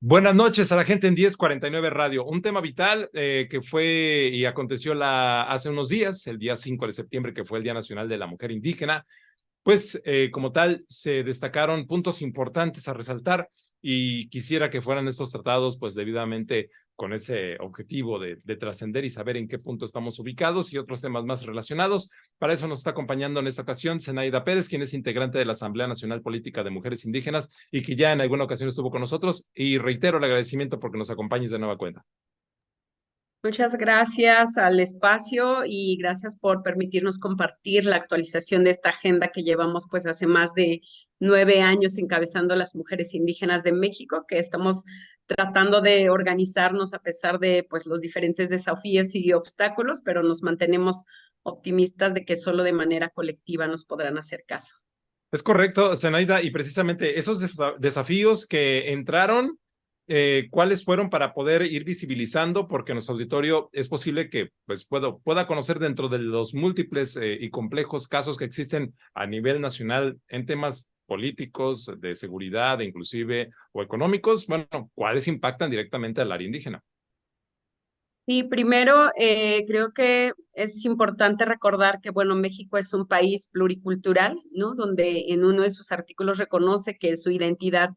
Buenas noches a la gente en 1049 Radio. Un tema vital que fue y aconteció hace unos días, el día 5 de septiembre, que fue el Día Nacional de la Mujer Indígena. Pues como tal, se destacaron puntos importantes a resaltar y quisiera que fueran estos tratados pues debidamente con ese objetivo de trascender y saber en qué punto estamos ubicados y otros temas más relacionados. Para eso nos está acompañando en esta ocasión Zenaida Pérez, quien es integrante de la Asamblea Nacional Política de Mujeres Indígenas y que ya en alguna ocasión estuvo con nosotros. Y reitero el agradecimiento porque nos acompañes de nueva cuenta. Muchas gracias al espacio y gracias por permitirnos compartir la actualización de esta agenda que llevamos pues hace más de 9 años encabezando las mujeres indígenas de México, que estamos tratando de organizarnos a pesar de pues los diferentes desafíos y obstáculos, pero nos mantenemos optimistas de que solo de manera colectiva nos podrán hacer caso. Es correcto, Zenaida, y precisamente esos desafíos que entraron, ¿cuáles fueron para poder ir visibilizando? Porque en nuestro auditorio es posible que pues, pueda conocer dentro de los múltiples y complejos casos que existen a nivel nacional en temas políticos, de seguridad, inclusive, o económicos, bueno, ¿cuáles impactan directamente al área indígena? Y primero, creo que es importante recordar que, bueno, México es un país pluricultural, ¿no? Donde en uno de sus artículos reconoce que su identidad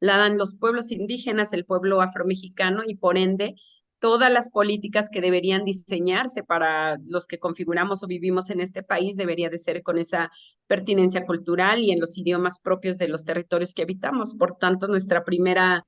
la dan los pueblos indígenas, el pueblo afromexicano, y por ende, todas las políticas que deberían diseñarse para los que configuramos o vivimos en este país debería de ser con esa pertinencia cultural y en los idiomas propios de los territorios que habitamos. Por tanto, nuestra primera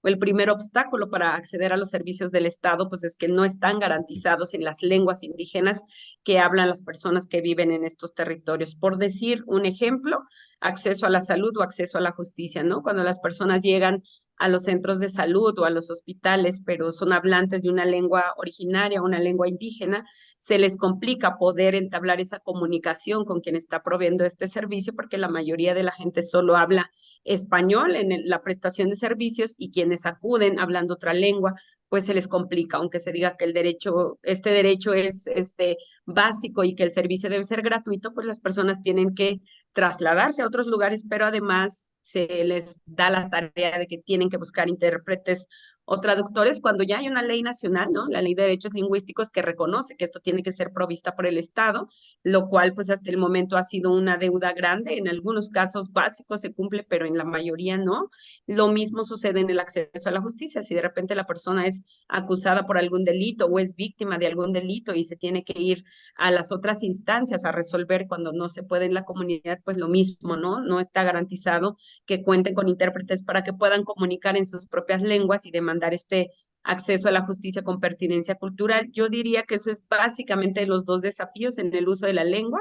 el primer obstáculo para acceder a los servicios del Estado, pues es que no están garantizados en las lenguas indígenas que hablan las personas que viven en estos territorios. Por decir un ejemplo, acceso a la salud o acceso a la justicia, ¿no? Cuando las personas llegan a los centros de salud o a los hospitales, pero son hablantes de una lengua originaria, una lengua indígena, se les complica poder entablar esa comunicación con quien está proveyendo este servicio porque la mayoría de la gente solo habla español en la prestación de servicios y quienes acuden hablando otra lengua, pues se les complica, aunque se diga que este derecho es básico y que el servicio debe ser gratuito, pues las personas tienen que trasladarse a otros lugares, pero además se les da la tarea de que tienen que buscar intérpretes o traductores cuando ya hay una ley nacional, ¿no? La ley de derechos lingüísticos que reconoce que esto tiene que ser provista por el Estado, lo cual pues hasta el momento ha sido una deuda grande. En algunos casos básicos se cumple, pero en la mayoría no. Lo mismo sucede en el acceso a la justicia. Si de repente la persona es acusada por algún delito o es víctima de algún delito y se tiene que ir a las otras instancias a resolver cuando no se puede en la comunidad, pues lo mismo, ¿no? No está garantizado que cuenten con intérpretes para que puedan comunicar en sus propias lenguas y demandar este acceso a la justicia con pertinencia cultural. Yo diría que eso es básicamente los dos desafíos en el uso de la lengua.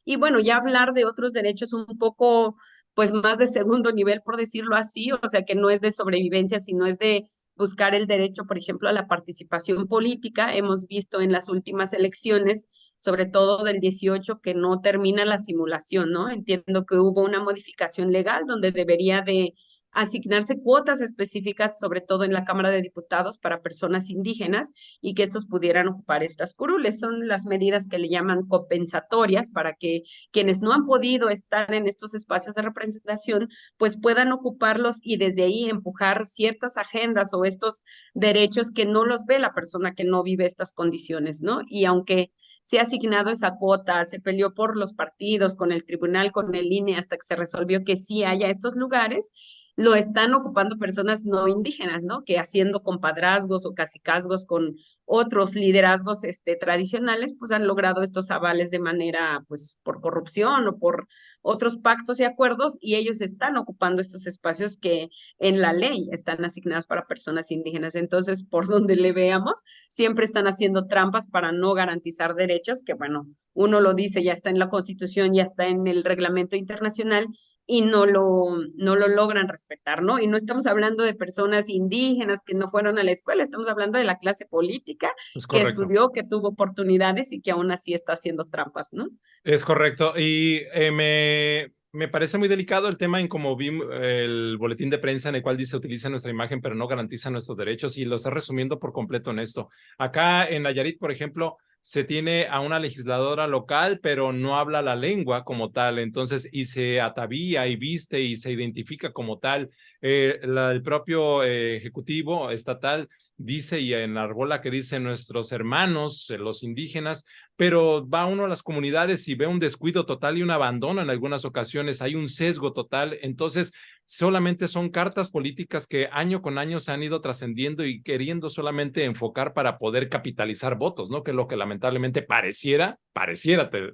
Y bueno, ya hablar de otros derechos un poco, pues más de segundo nivel, por decirlo así, o sea, que no es de sobrevivencia, sino es de buscar el derecho, por ejemplo, a la participación política. Hemos visto en las últimas elecciones, sobre todo del 18, que no termina la simulación, ¿no? Entiendo que hubo una modificación legal donde debería de asignarse cuotas específicas, sobre todo en la Cámara de Diputados, para personas indígenas y que estos pudieran ocupar estas curules. Son las medidas que le llaman compensatorias para que quienes no han podido estar en estos espacios de representación, pues puedan ocuparlos y desde ahí empujar ciertas agendas o estos derechos que no los ve la persona que no vive estas condiciones, ¿no? Y aunque se ha asignado esa cuota, se peleó por los partidos, con el tribunal, con el INE, hasta que se resolvió que sí haya estos lugares, lo están ocupando personas no indígenas, ¿no? Que haciendo compadrazgos o cacicazgos con otros liderazgos tradicionales, pues han logrado estos avales de manera, pues, por corrupción o por otros pactos y acuerdos, y ellos están ocupando estos espacios que en la ley están asignados para personas indígenas. Entonces, por donde le veamos, siempre están haciendo trampas para no garantizar derechos, que bueno, uno lo dice, ya está en la Constitución, ya está en el reglamento internacional, y no lo logran respetar, ¿no? Y no estamos hablando de personas indígenas que no fueron a la escuela, estamos hablando de la clase política Es que correcto. estudió, que tuvo oportunidades y que aún así está haciendo trampas, ¿no? Es correcto. Y me parece muy delicado el tema en cómo vi el boletín de prensa en el cual dice utiliza nuestra imagen, pero no garantiza nuestros derechos y lo está resumiendo por completo en esto. Acá en Nayarit, por ejemplo, se tiene a una legisladora local, pero no habla la lengua como tal, entonces, y se atavía y viste y se identifica como tal. El propio ejecutivo estatal dice y enarbola que dice nuestros hermanos, los indígenas, pero va uno a las comunidades y ve un descuido total y un abandono en algunas ocasiones, hay un sesgo total, entonces solamente son cartas políticas que año con año se han ido trascendiendo y queriendo solamente enfocar para poder capitalizar votos, ¿no? Que es lo que lamentablemente pareciera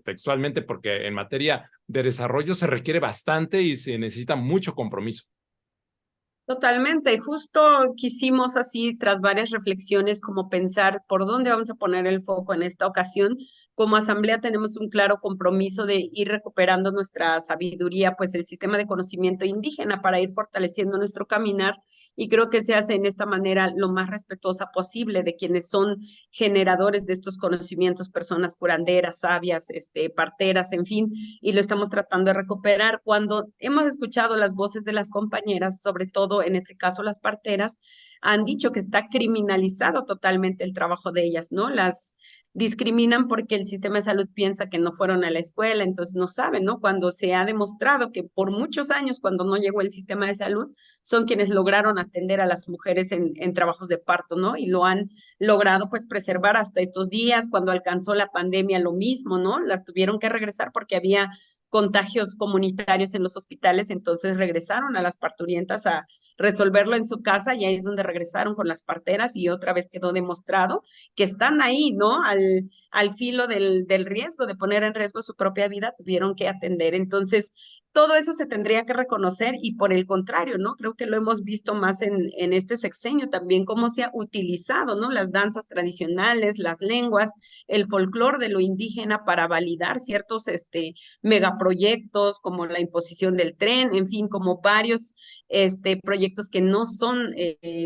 textualmente, porque en materia de desarrollo se requiere bastante y se necesita mucho compromiso. Totalmente, justo quisimos así, tras varias reflexiones, como pensar por dónde vamos a poner el foco en esta ocasión. Como asamblea tenemos un claro compromiso de ir recuperando nuestra sabiduría, pues el sistema de conocimiento indígena para ir fortaleciendo nuestro caminar y creo que se hace en esta manera lo más respetuosa posible de quienes son generadores de estos conocimientos, personas curanderas, sabias, parteras, en fin, y lo estamos tratando de recuperar. Cuando hemos escuchado las voces de las compañeras, sobre todo en este caso las parteras, han dicho que está criminalizado totalmente el trabajo de ellas, ¿no? Las discriminan porque el sistema de salud piensa que no fueron a la escuela, entonces no saben, ¿no? Cuando se ha demostrado que por muchos años, cuando no llegó el sistema de salud, son quienes lograron atender a las mujeres en trabajos de parto, ¿no? Y lo han logrado pues preservar hasta estos días. Cuando alcanzó la pandemia, lo mismo, ¿no? Las tuvieron que regresar porque había contagios comunitarios en los hospitales, entonces regresaron a las parturientas a resolverlo en su casa y ahí es donde regresaron con las parteras y otra vez quedó demostrado que están ahí, ¿no? Al filo del riesgo, de poner en riesgo su propia vida, tuvieron que atender. Entonces, todo eso se tendría que reconocer y por el contrario, ¿no? Creo que lo hemos visto más en este sexenio también, cómo se ha utilizado, ¿no? Las danzas tradicionales, las lenguas, el folclore de lo indígena para validar ciertos megaproyectos como la imposición del tren, en fin, como varios proyectos que no son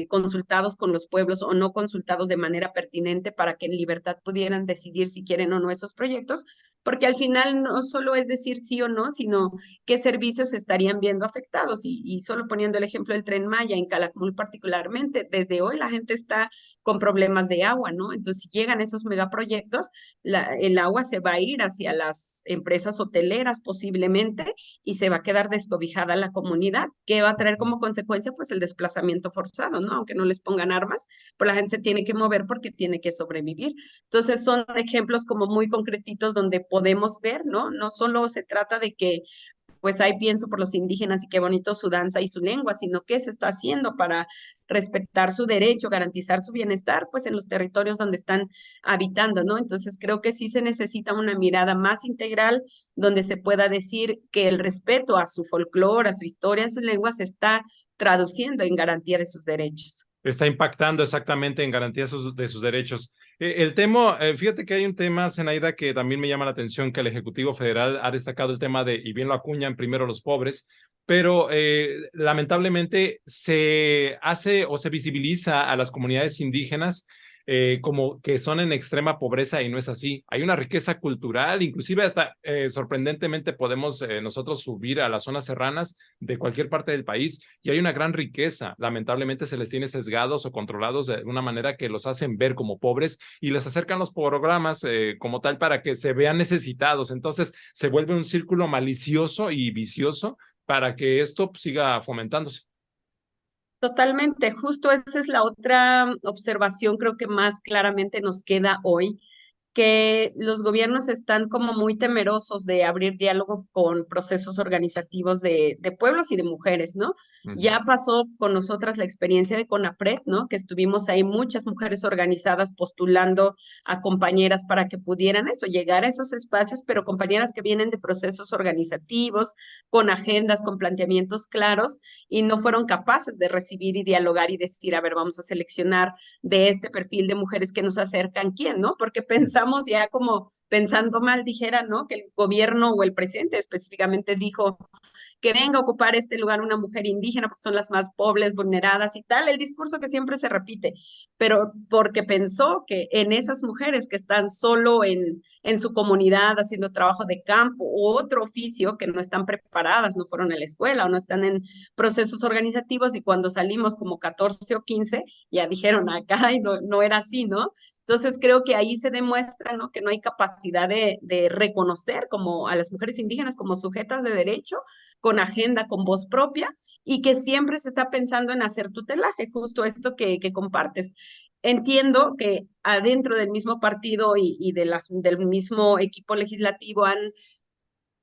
consultados con los pueblos o no consultados de manera pertinente para que en libertad pudieran decidir si quieren o no esos proyectos, porque al final no solo es decir sí o no, sino qué servicios se estarían viendo afectados. Y solo poniendo el ejemplo del Tren Maya, en Calakmul particularmente, desde hoy la gente está con problemas de agua, ¿no? Entonces, si llegan esos megaproyectos, el agua se va a ir hacia las empresas hoteleras posiblemente y se va a quedar descobijada la comunidad, que va a traer como consecuencia pues el desplazamiento forzado, ¿no? Aunque no les pongan armas, pues la gente se tiene que mover porque tiene que sobrevivir. Entonces son ejemplos como muy concretitos donde podemos ver, ¿no? No solo se trata de que pues ahí pienso por los indígenas y qué bonito su danza y su lengua, sino qué se está haciendo para respetar su derecho, garantizar su bienestar, pues en los territorios donde están habitando, ¿no? Entonces creo que sí se necesita una mirada más integral donde se pueda decir que el respeto a su folclore, a su historia, a su lengua se está traduciendo en garantía de sus derechos. Está impactando exactamente en garantía de sus derechos. El tema, fíjate que hay un tema, Zenaida, que también me llama la atención, que el Ejecutivo Federal ha destacado el tema de, y bien lo acuñan primero los pobres, pero lamentablemente se hace o se visibiliza a las comunidades indígenas como que son en extrema pobreza y no es así. Hay una riqueza cultural, inclusive hasta sorprendentemente podemos nosotros subir a las zonas serranas de cualquier parte del país y hay una gran riqueza. Lamentablemente se les tiene sesgados o controlados de una manera que los hacen ver como pobres y les acercan los programas como tal para que se vean necesitados. Entonces se vuelve un círculo malicioso y vicioso para que esto siga fomentándose. Totalmente, justo esa es la otra observación, creo que más claramente nos queda hoy, que los gobiernos están como muy temerosos de abrir diálogo con procesos organizativos de pueblos y de mujeres, ¿no? Uh -huh. Ya pasó con nosotras la experiencia de CONAPRED, ¿no? Que estuvimos ahí muchas mujeres organizadas postulando a compañeras para que pudieran eso, llegar a esos espacios, pero compañeras que vienen de procesos organizativos, con agendas, con planteamientos claros, y no fueron capaces de recibir y dialogar y decir, a ver, vamos a seleccionar de este perfil de mujeres que nos acercan, ¿quién, no? Porque pensamos ya como pensando mal, dijera, ¿no? Que el gobierno o el presidente específicamente dijo que venga a ocupar este lugar una mujer indígena, porque son las más pobres, vulneradas y tal, el discurso que siempre se repite, pero porque pensó que en esas mujeres que están solo en su comunidad haciendo trabajo de campo u otro oficio, que no están preparadas, no fueron a la escuela o no están en procesos organizativos, y cuando salimos como 14 o 15, ya dijeron, acá no, no era así, ¿no? Entonces creo que ahí se demuestra, ¿no?, que no hay capacidad de reconocer como a las mujeres indígenas como sujetas de derecho, con agenda, con voz propia, y que siempre se está pensando en hacer tutelaje, justo esto que compartes. Entiendo que adentro del mismo partido y del mismo equipo legislativo han,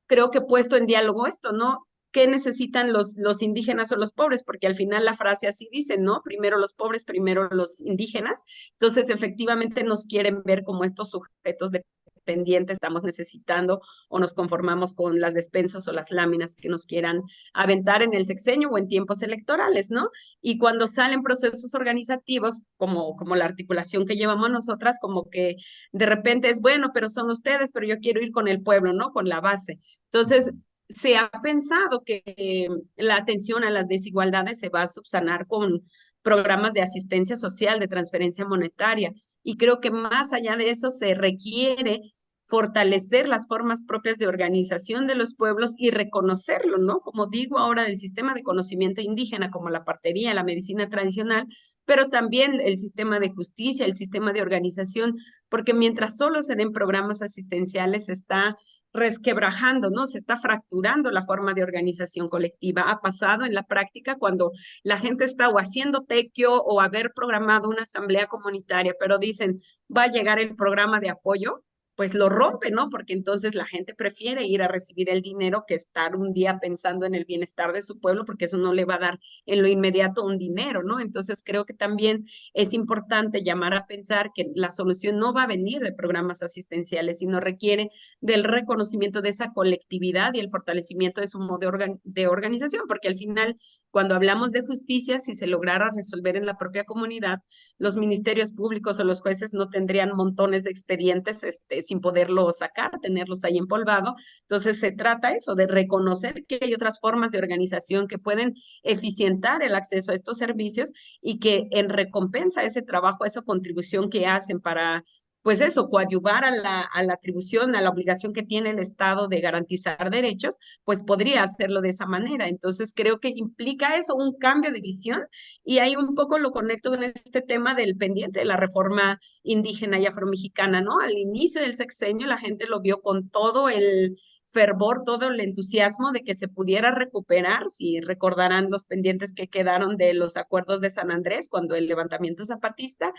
creo que, puesto en diálogo esto, ¿no? ¿Qué necesitan los indígenas o los pobres? Porque al final la frase así dice, ¿no? Primero los pobres, primero los indígenas. Entonces, efectivamente nos quieren ver como estos sujetos dependientes, estamos necesitando, o nos conformamos con las despensas o las láminas que nos quieran aventar en el sexenio o en tiempos electorales, ¿no? Y cuando salen procesos organizativos, como la articulación que llevamos nosotras, como que de repente es, bueno, pero son ustedes, pero yo quiero ir con el pueblo, ¿no? Con la base. Entonces, se ha pensado que la atención a las desigualdades se va a subsanar con programas de asistencia social, de transferencia monetaria. Y creo que más allá de eso se requiere fortalecer las formas propias de organización de los pueblos y reconocerlo, ¿no? Como digo ahora, el sistema de conocimiento indígena, como la partería, la medicina tradicional, pero también el sistema de justicia, el sistema de organización, porque mientras solo se den programas asistenciales, se está resquebrajando, ¿no? Se está fracturando la forma de organización colectiva. Ha pasado en la práctica cuando la gente está o haciendo tequio o haber programado una asamblea comunitaria, pero dicen, va a llegar el programa de apoyo, pues lo rompe, ¿no? Porque entonces la gente prefiere ir a recibir el dinero que estar un día pensando en el bienestar de su pueblo, porque eso no le va a dar en lo inmediato un dinero, ¿no? Entonces creo que también es importante llamar a pensar que la solución no va a venir de programas asistenciales, sino requiere del reconocimiento de esa colectividad y el fortalecimiento de su modo de organización, porque al final, cuando hablamos de justicia, si se lograra resolver en la propia comunidad, los ministerios públicos o los jueces no tendrían montones de expedientes sin poderlo sacar, tenerlos ahí empolvado. Entonces se trata eso, de reconocer que hay otras formas de organización que pueden eficientar el acceso a estos servicios, y que en recompensa a ese trabajo, a esa contribución que hacen para, pues eso, coadyuvar a la atribución, a la obligación que tiene el Estado de garantizar derechos, pues podría hacerlo de esa manera. Entonces creo que implica eso, un cambio de visión, y ahí un poco lo conecto con este tema del pendiente de la reforma indígena y afromexicana, ¿no? Al inicio del sexenio la gente lo vio con todo el fervor, todo el entusiasmo de que se pudiera recuperar, si recordarán los pendientes que quedaron de los acuerdos de San Andrés cuando el levantamiento zapatista.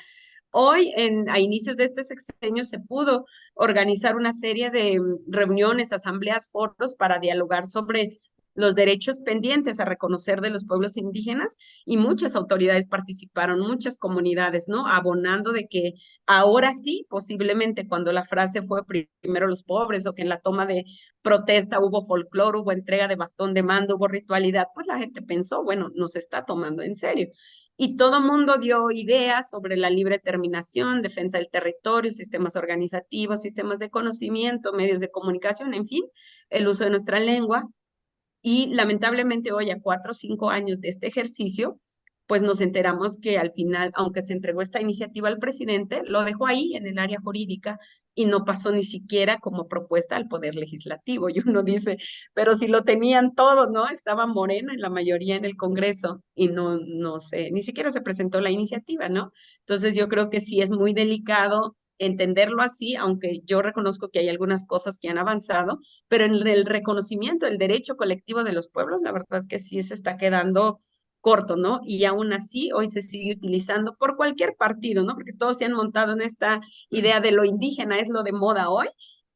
Hoy, a inicios de este sexenio, se pudo organizar una serie de reuniones, asambleas, foros para dialogar sobre los derechos pendientes a reconocer de los pueblos indígenas, y muchas autoridades participaron, muchas comunidades, ¿no? Abonando de que ahora sí, posiblemente cuando la frase fue primero los pobres, o que en la toma de protesta hubo folclore, hubo entrega de bastón de mando, hubo ritualidad, pues la gente pensó, bueno, nos está tomando en serio. Y todo mundo dio ideas sobre la libre determinación, defensa del territorio, sistemas organizativos, sistemas de conocimiento, medios de comunicación, en fin, el uso de nuestra lengua. Y lamentablemente hoy, a 4 o 5 años de este ejercicio, pues nos enteramos que al final, aunque se entregó esta iniciativa al presidente, lo dejó ahí en el área jurídica y no pasó ni siquiera como propuesta al Poder Legislativo. Y uno dice, pero si lo tenían todo, ¿no? Estaba Morena en la mayoría en el Congreso y no sé, ni siquiera se presentó la iniciativa, ¿no? Entonces yo creo que sí es muy delicado entenderlo así, aunque yo reconozco que hay algunas cosas que han avanzado, pero en el reconocimiento del derecho colectivo de los pueblos, la verdad es que sí se está quedando corto, ¿no? Y aún así hoy se sigue utilizando por cualquier partido, ¿no? Porque todos se han montado en esta idea de lo indígena es lo de moda hoy,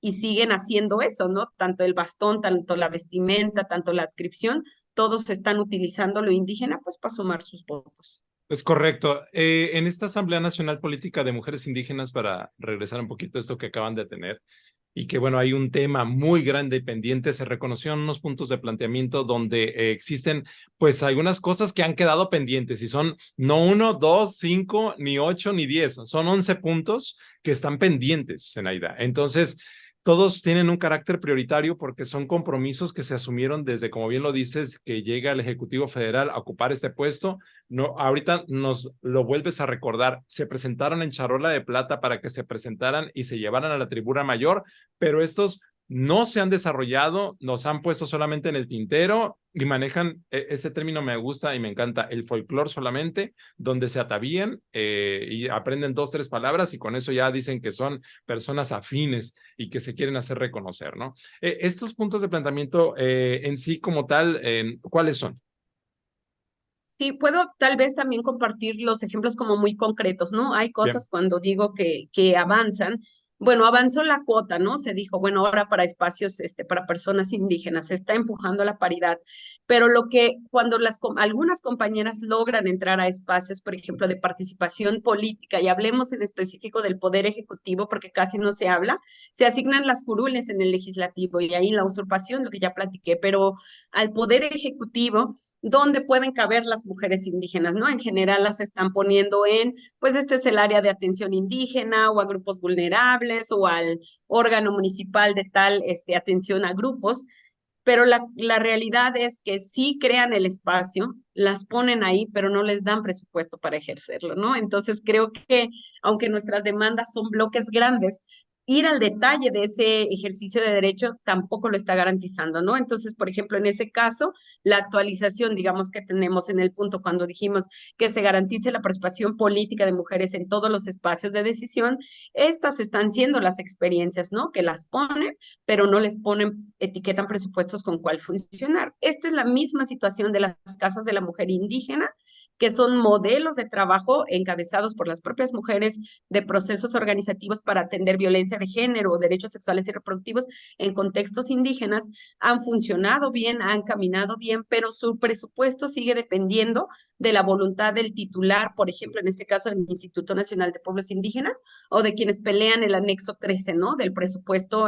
y siguen haciendo eso, ¿no? Tanto el bastón, tanto la vestimenta, tanto la adscripción, todos están utilizando lo indígena pues para sumar sus votos. Es correcto. En esta Asamblea Nacional Política de Mujeres Indígenas, para regresar un poquito a esto que acaban de tener, y que bueno, hay un tema muy grande y pendiente, se reconocieron unos puntos de planteamiento donde existen pues algunas cosas que han quedado pendientes, y son no 1, 2, 5, ni 8, ni 10, son 11 puntos que están pendientes, Zenaida. Entonces, todos tienen un carácter prioritario porque son compromisos que se asumieron desde, como bien lo dices, que llega el Ejecutivo Federal a ocupar este puesto. No, ahorita nos lo vuelves a recordar. Se presentaron en charola de plata para que se presentaran y se llevaran a la tribuna mayor, pero estos no se han desarrollado, nos han puesto solamente en el tintero y manejan, este término me gusta y me encanta, el folclore solamente, donde se atavían y aprenden 2, 3 palabras y con eso ya dicen que son personas afines y que se quieren hacer reconocer, ¿no? Estos puntos de planteamiento en sí como tal, ¿cuáles son? Sí, puedo tal vez también compartir los ejemplos como muy concretos, ¿no? Hay Bien. cosas cuando digo que avanzan. Bueno, avanzó la cuota, ¿no? Se dijo, bueno, ahora para espacios, para personas indígenas, se está empujando la paridad. Pero lo que cuando algunas compañeras logran entrar a espacios, por ejemplo, de participación política, y hablemos en específico del poder ejecutivo, porque casi no se habla, se asignan las curules en el legislativo y ahí la usurpación, lo que ya platiqué, pero al poder ejecutivo dónde pueden caber las mujeres indígenas, ¿no? En general las están poniendo en, pues este es el área de atención indígena o a grupos vulnerables o al órgano municipal de tal atención a grupos, pero la realidad es que sí crean el espacio, las ponen ahí, pero no les dan presupuesto para ejercerlo, ¿no? Entonces creo que aunque nuestras demandas son bloques grandes, ir al detalle de ese ejercicio de derecho tampoco lo está garantizando, ¿no? Entonces, por ejemplo, en ese caso, la actualización, digamos, que tenemos en el punto cuando dijimos que se garantice la participación política de mujeres en todos los espacios de decisión, estas están siendo las experiencias, ¿no? Que las ponen, pero no les ponen, etiquetan presupuestos con cuál funcionar. Esta es la misma situación de las casas de la mujer indígena, que son modelos de trabajo encabezados por las propias mujeres de procesos organizativos para atender violencia de género o derechos sexuales y reproductivos en contextos indígenas, han funcionado bien, han caminado bien, pero su presupuesto sigue dependiendo de la voluntad del titular, por ejemplo, en este caso del Instituto Nacional de Pueblos Indígenas, o de quienes pelean el anexo 13, ¿no? Del presupuesto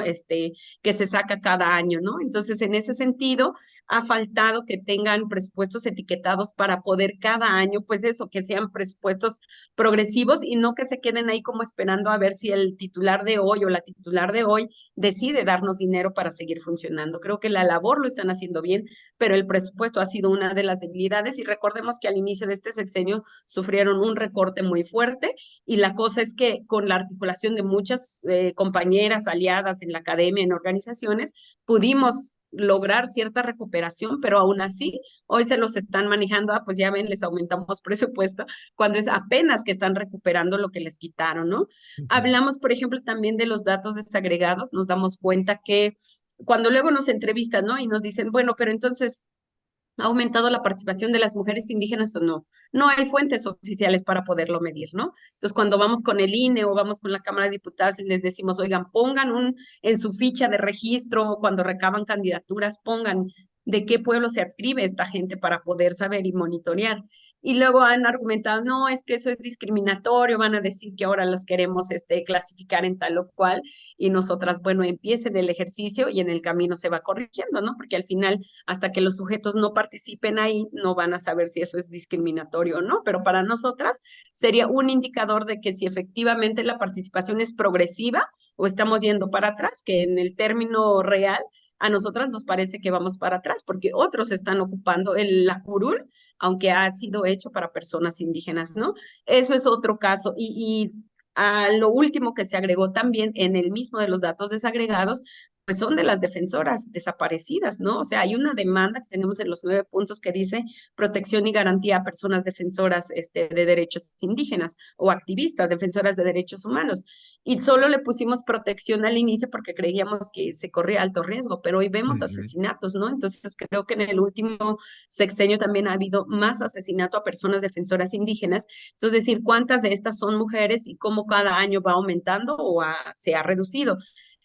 que se saca cada año, ¿no? Entonces, en ese sentido, ha faltado que tengan presupuestos etiquetados para poder cada año, pues eso, que sean presupuestos progresivos y no que se queden ahí como esperando a ver si el titular de hoy o la titular de hoy decide darnos dinero para seguir funcionando. Creo que la labor lo están haciendo bien, pero el presupuesto ha sido una de las debilidades y recordemos que al inicio de este sexenio sufrieron un recorte muy fuerte y la cosa es que con la articulación de muchas compañeras aliadas en la academia, en organizaciones, pudimos lograr cierta recuperación, pero aún así hoy se los están manejando, pues ya ven, les aumentamos presupuesto, cuando es apenas que están recuperando lo que les quitaron, ¿no? Hablamos, por ejemplo, también de los datos desagregados, nos damos cuenta que cuando luego nos entrevistan, ¿no? Y nos dicen, bueno, pero entonces, ¿ha aumentado la participación de las mujeres indígenas o no? No hay fuentes oficiales para poderlo medir, ¿no? Entonces, cuando vamos con el INE o vamos con la Cámara de Diputados y les decimos, oigan, pongan en su ficha de registro, cuando recaban candidaturas, pongan de qué pueblo se adscribe esta gente para poder saber y monitorear. Y luego han argumentado, no, es que eso es discriminatorio, van a decir que ahora los queremos clasificar en tal o cual, y nosotras, bueno, empiecen el ejercicio y en el camino se va corrigiendo, ¿no? Porque al final hasta que los sujetos no participen ahí, no van a saber si eso es discriminatorio o no, pero para nosotras sería un indicador de que si efectivamente la participación es progresiva o estamos yendo para atrás, que en el término real a nosotras nos parece que vamos para atrás, porque otros están ocupando la curul, aunque ha sido hecho para personas indígenas, ¿no? Eso es otro caso. A lo último que se agregó también en el mismo de los datos desagregados, pues son de las defensoras desaparecidas, ¿no? O sea, hay una demanda que tenemos en los 9 puntos que dice protección y garantía a personas defensoras de derechos indígenas o activistas defensoras de derechos humanos. Y solo le pusimos protección al inicio porque creíamos que se corría alto riesgo, pero hoy vemos asesinatos, ¿no? Entonces creo que en el último sexenio también ha habido más asesinato a personas defensoras indígenas. Entonces, decir cuántas de estas son mujeres y cómo cada año va aumentando o se ha reducido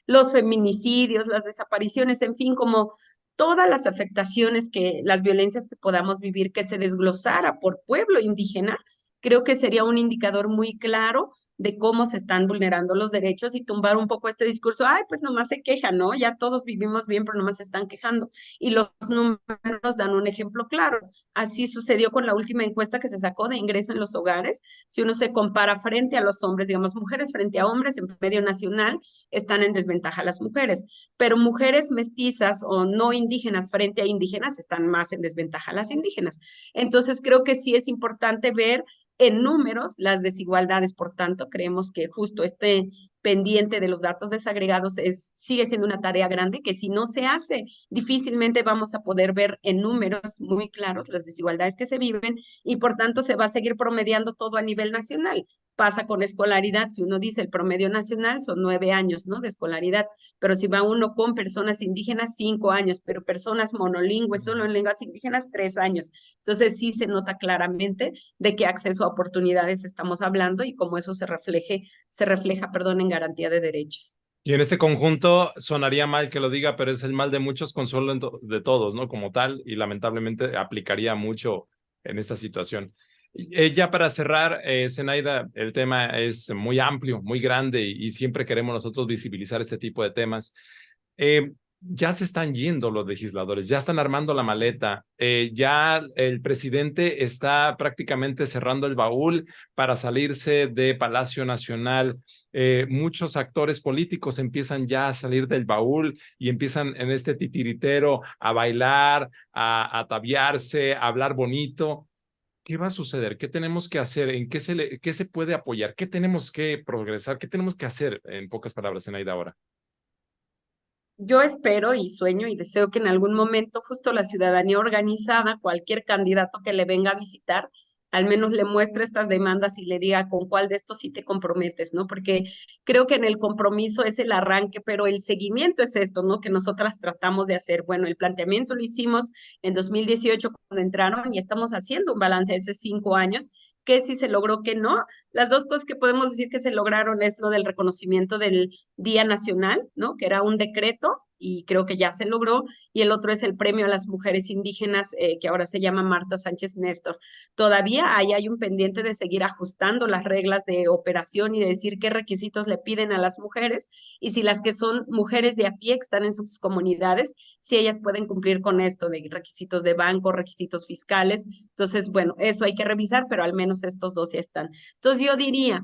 los feminicidios, las desapariciones, en fin, como todas las afectaciones las violencias que podamos vivir, que se desglosara por pueblo indígena, creo que sería un indicador muy claro de cómo se están vulnerando los derechos y tumbar un poco este discurso, ay, pues nomás se quejan, ¿no? Ya todos vivimos bien, pero nomás se están quejando. Y los números dan un ejemplo claro. Así sucedió con la última encuesta que se sacó de ingreso en los hogares. Si uno se compara frente a los hombres, digamos, mujeres frente a hombres en medio nacional, están en desventaja las mujeres, pero mujeres mestizas o no indígenas frente a indígenas están más en desventaja las indígenas. Entonces, creo que sí es importante ver en números las desigualdades. Por tanto, creemos que justo este pendiente de los datos desagregados sigue siendo una tarea grande que si no se hace, difícilmente vamos a poder ver en números muy claros las desigualdades que se viven y por tanto se va a seguir promediando todo a nivel nacional. Pasa con escolaridad, si uno dice el promedio nacional son 9 años, ¿no? De escolaridad, pero si va uno con personas indígenas, 5 años, pero personas monolingües solo en lenguas indígenas, 3 años. Entonces sí se nota claramente de qué acceso a oportunidades estamos hablando y cómo eso se refleja, perdón, en garantía de derechos. Y en este conjunto sonaría mal que lo diga, pero es el mal de muchos, consuelo de todos, ¿no? Como tal, y lamentablemente aplicaría mucho en esta situación. Ya para cerrar, Zenaida, el tema es muy amplio, muy grande y siempre queremos nosotros visibilizar este tipo de temas. Ya se están yendo los legisladores, ya están armando la maleta, ya el presidente está prácticamente cerrando el baúl para salirse de Palacio Nacional. Muchos actores políticos empiezan ya a salir del baúl y empiezan en este titiritero a bailar, a ataviarse, a hablar bonito. ¿Qué va a suceder? ¿Qué tenemos que hacer? ¿En qué se puede apoyar? ¿Qué tenemos que progresar? ¿Qué tenemos que hacer, en pocas palabras, Zenaida, ahora? Yo espero y sueño y deseo que en algún momento justo la ciudadanía organizada, cualquier candidato que le venga a visitar, al menos le muestre estas demandas y le diga con cuál de estos sí te comprometes, ¿no? Porque creo que en el compromiso es el arranque, pero el seguimiento es esto, ¿no? Que nosotras tratamos de hacer. Bueno, el planteamiento lo hicimos en 2018 cuando entraron y estamos haciendo un balance de esos 5 años, que si se logró, que no. Las dos cosas que podemos decir que se lograron es lo del reconocimiento del Día Nacional, ¿no? Que era un decreto y creo que ya se logró, y el otro es el premio a las mujeres indígenas, que ahora se llama Marta Sánchez Néstor. Todavía ahí hay un pendiente de seguir ajustando las reglas de operación y de decir qué requisitos le piden a las mujeres y si las que son mujeres de a pie que están en sus comunidades, si ellas pueden cumplir con esto de requisitos de banco, requisitos fiscales. Entonces, bueno, eso hay que revisar, pero al menos estos dos ya están. Entonces, yo diría,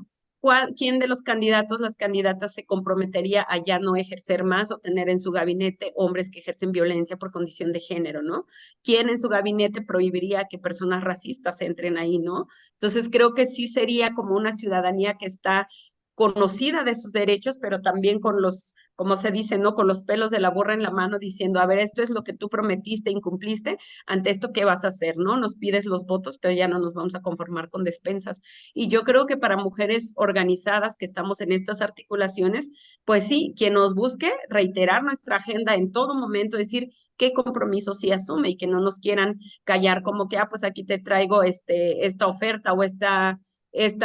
¿quién de los candidatos, las candidatas se comprometería a ya no ejercer más o tener en su gabinete hombres que ejercen violencia por condición de género, ¿no? ¿Quién en su gabinete prohibiría que personas racistas entren ahí, ¿no? Entonces creo que sí sería como una ciudadanía que está conocida de sus derechos, pero también con los, como se dice, ¿no? Con los pelos de la burra en la mano diciendo, a ver, esto es lo que tú prometiste, incumpliste, ante esto, ¿qué vas a hacer, no? Nos pides los votos, pero ya no nos vamos a conformar con despensas. Y yo creo que para mujeres organizadas que estamos en estas articulaciones, pues sí, quien nos busque, reiterar nuestra agenda en todo momento, decir qué compromiso sí asume y que no nos quieran callar como que, pues aquí te traigo esta oferta o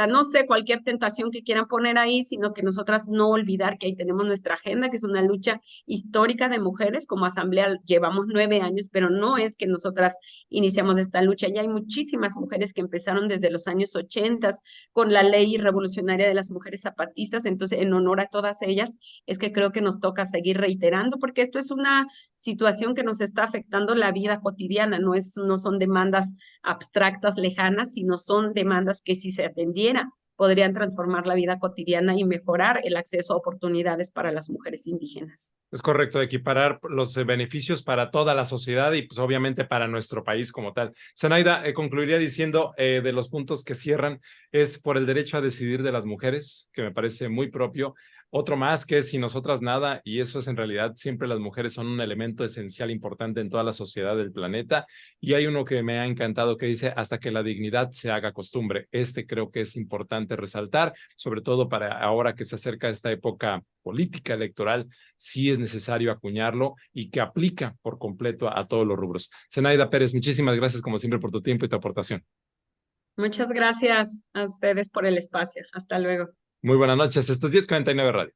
no sé, cualquier tentación que quieran poner ahí, sino que nosotras no olvidar que ahí tenemos nuestra agenda, que es una lucha histórica de mujeres. Como asamblea llevamos 9 años, pero no es que nosotras iniciamos esta lucha. Ya hay muchísimas mujeres que empezaron desde los años 80 con la ley revolucionaria de las mujeres zapatistas. Entonces, en honor a todas ellas, es que creo que nos toca seguir reiterando, porque esto es una situación que nos está afectando la vida cotidiana, no son demandas abstractas, lejanas, sino son demandas que si se atendiera podrían transformar la vida cotidiana y mejorar el acceso a oportunidades para las mujeres indígenas. Es correcto, equiparar los beneficios para toda la sociedad y pues obviamente para nuestro país como tal. Zenaida, concluiría diciendo de los puntos que cierran es por el derecho a decidir de las mujeres, que me parece muy propio. Otro más que es sin nosotras nada, y eso es en realidad siempre las mujeres son un elemento esencial importante en toda la sociedad del planeta. Y hay uno que me ha encantado que dice hasta que la dignidad se haga costumbre. Creo que es importante resaltar, sobre todo para ahora que se acerca esta época política electoral, sí es necesario acuñarlo y que aplica por completo a todos los rubros. Zenaida Pérez, muchísimas gracias como siempre por tu tiempo y tu aportación. Muchas gracias a ustedes por el espacio. Hasta luego. Muy buenas noches. Esto es 1049 Radio.